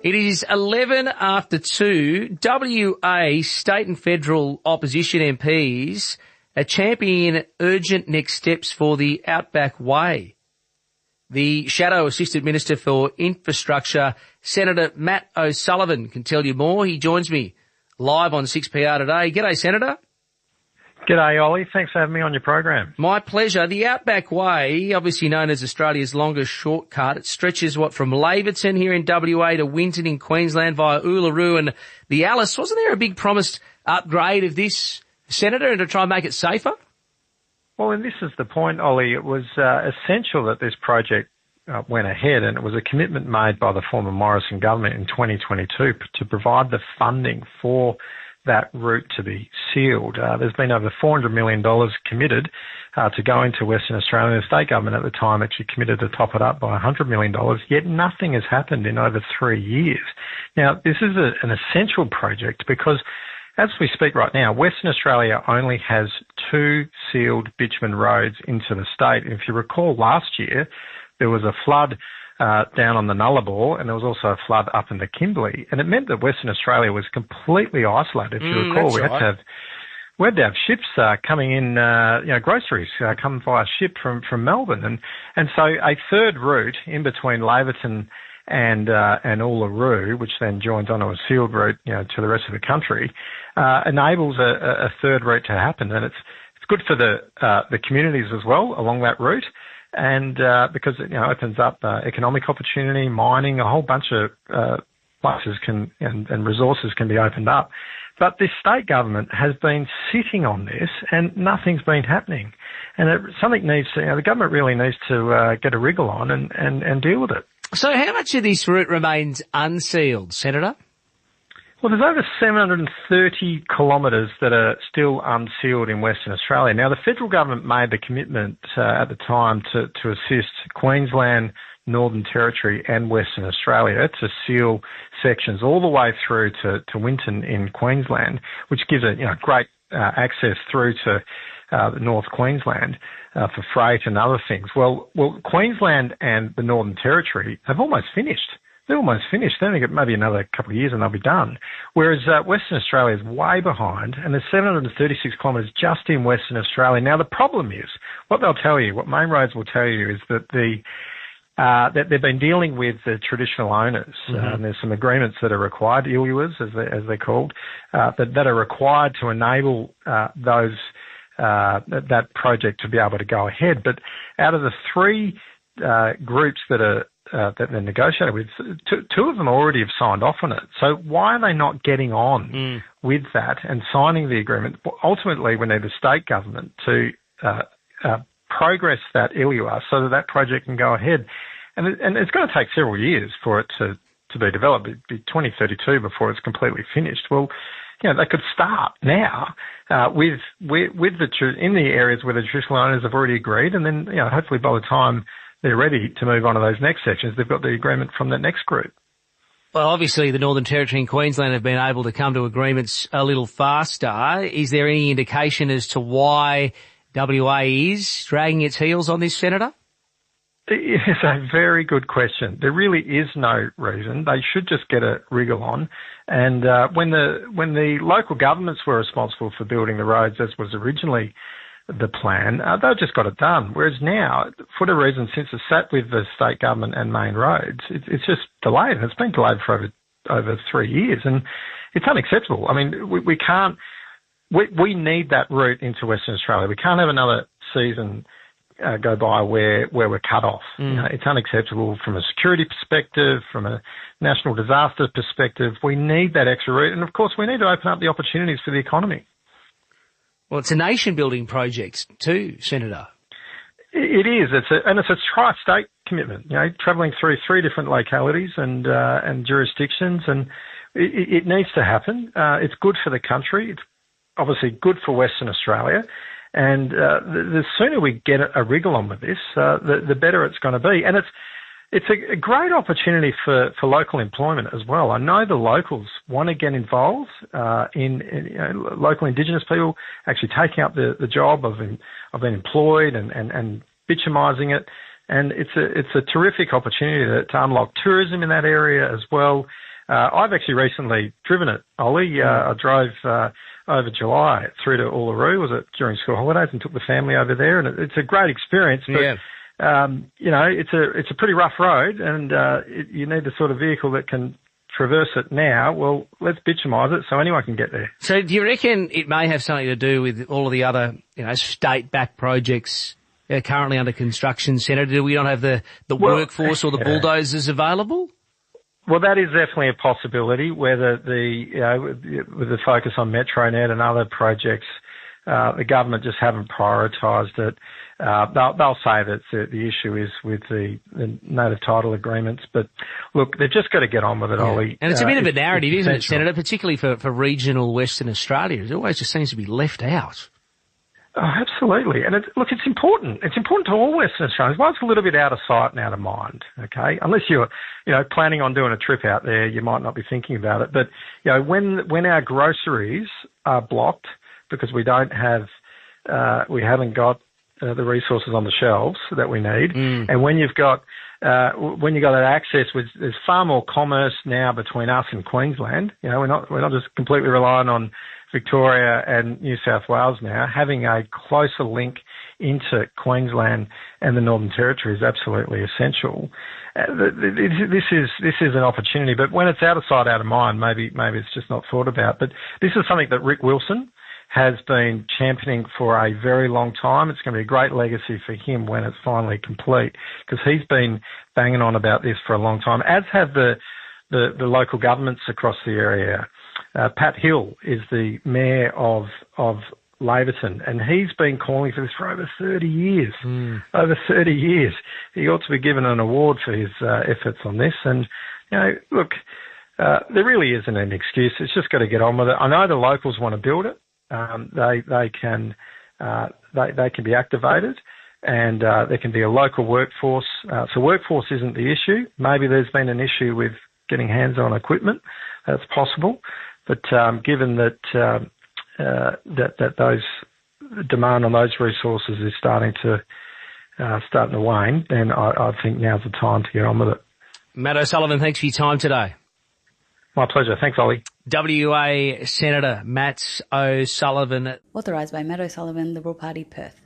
It is 11 after 2. WA state and federal opposition MPs are championing urgent next steps for the Outback Way. The Shadow Assistant Minister for Infrastructure, Senator Matt O'Sullivan, can tell you more. He joins me live on 6PR today. G'day, Senator. G'day, Ollie. Thanks for having me on your program. My pleasure. The Outback Way, obviously known as Australia's longest shortcut, it stretches, from Laverton here in WA to Winton in Queensland via Uluru and the Alice. Wasn't there a big promised upgrade of this, Senator, and to try and make it safer? Well, and this is the point, Ollie. It was essential that this project went ahead, and it was a commitment made by the former Morrison government in 2022 to provide the funding for that route to be sealed. There's been over $400 million committed to go into Western Australia. The state government at the time actually committed to top it up by $100 million, yet nothing has happened in over 3 years. Now, this is an essential project because as we speak right now, Western Australia only has 2 sealed bitumen roads into the state. If you recall last year, there was a flood down on the Nullarbor, and there was also a flood up in the Kimberley, and it meant that Western Australia was completely isolated. If you recall, we had to have ships coming in, groceries coming via ship from Melbourne, and so a third route in between Laverton and Uluru, which then joins onto a sealed route, to the rest of the country, enables a third route to happen, and it's good for the communities as well along that route. And because it opens up economic opportunity, mining, a whole bunch of places and resources can be opened up. But this state government has been sitting on this, and nothing's been happening. And something needs to, the government really needs to get a wriggle on and deal with it. So how much of this route remains unsealed, Senator? Well, there's over 730 kilometres that are still unsealed in Western Australia. Now, the federal government made the commitment at the time to assist Queensland, Northern Territory and Western Australia to seal sections all the way through to Winton in Queensland, which gives it great access through to North Queensland for freight and other things. Well, Queensland and the Northern Territory have almost finished. They're almost finished. They only got maybe another couple of years and they'll be done. Whereas Western Australia is way behind, and there's 736 kilometres just in Western Australia. Now, the problem is, what they'll tell you, what Main Roads will tell you, is that that they've been dealing with the traditional owners. And there's some agreements that are required, ILUAs as they're called, that are required to enable that project to be able to go ahead. But out of the 3 groups that they're negotiating with, 2 of them already have signed off on it. So why are they not getting on with that and signing the agreement? Ultimately, we need the state government to progress that ILUA so that project can go ahead. And it's going to take several years for it to be developed. It'd be 2032 before it's completely finished. Well, they could start now with in the areas where the traditional owners have already agreed, and then hopefully by the time they're ready to move on to those next sections, they've got the agreement from that next group. Well, obviously the Northern Territory and Queensland have been able to come to agreements a little faster. Is there any indication as to why WA is dragging its heels on this, Senator? It's a very good question. There really is no reason. They should just get a wriggle on. And when the local governments were responsible for building the roads, as was originally the plan, they've just got it done. Whereas now, for the reason, since it's sat with the state government and Main Roads, it's just delayed, and it's been delayed for over 3 years, and it's unacceptable. I mean, we can't. We need that route into Western Australia. We can't have another season go by where we're cut off. It's unacceptable from a security perspective, from a national disaster perspective. We need that extra route, and of course, we need to open up the opportunities for the economy. Well, it's a nation-building project too, Senator. It is. It's a tri-state commitment. Travelling through 3 different localities and jurisdictions, and it needs to happen. It's good for the country. It's obviously good for Western Australia, and the sooner we get a wriggle on with this, the better it's going to be. And it's a great opportunity for local employment as well. I know the locals want to get involved in local Indigenous people actually taking up the job of being employed and bitumising it. And it's a terrific opportunity to unlock tourism in that area as well. I've actually recently driven it, Ollie. I drove over July through to Uluru, was it during school holidays, and took the family over there, and it's a great experience. But, it's a pretty rough road, and you need the sort of vehicle that can traverse it now. Well, let's bitumise it so anyone can get there. So do you reckon it may have something to do with all of the other, state-backed projects currently under construction, Senator? Do we not have the workforce or the bulldozers available? Well, that is definitely a possibility, whether with the focus on MetroNet and other projects, the government just haven't prioritised it. They'll say that the issue is with the native title agreements, but look, they've just got to get on with it, Ollie. And it's a bit of a narrative, isn't it, Senator, particularly for regional Western Australia. It always just seems to be left out. Oh, absolutely. And it's important. It's important to all Western Australians. Well, it's a little bit out of sight and out of mind, okay? Unless you're, planning on doing a trip out there, you might not be thinking about it. But, when our groceries are blocked because we haven't got the resources on the shelves that we need, and when you've got that access, there's far more commerce now between us and Queensland. We're not just completely relying on Victoria and New South Wales now. Having a closer link into Queensland and the Northern Territory is absolutely essential. This is an opportunity, but when it's out of sight, out of mind, maybe it's just not thought about. But this is something that Rick Wilson has been championing for a very long time. It's going to be a great legacy for him when it's finally complete, because he's been banging on about this for a long time, as have the local governments across the area. Pat Hill is the mayor of Laverton, and he's been calling for this for over 30 years. Over 30 years. He ought to be given an award for his efforts on this. And, look, there really isn't an excuse. It's just got to get on with it. I know the locals want to build it. They can be activated, and there can be a local workforce. So workforce isn't the issue. Maybe there's been an issue with getting hands-on equipment. That's possible. But given that those demand on those resources is starting to wane, then I think now's the time to get on with it. Matt O'Sullivan, thanks for your time today. My pleasure. Thanks, Ollie. WA Senator Matt O'Sullivan. Authorised by Matt O'Sullivan, Liberal Party, Perth.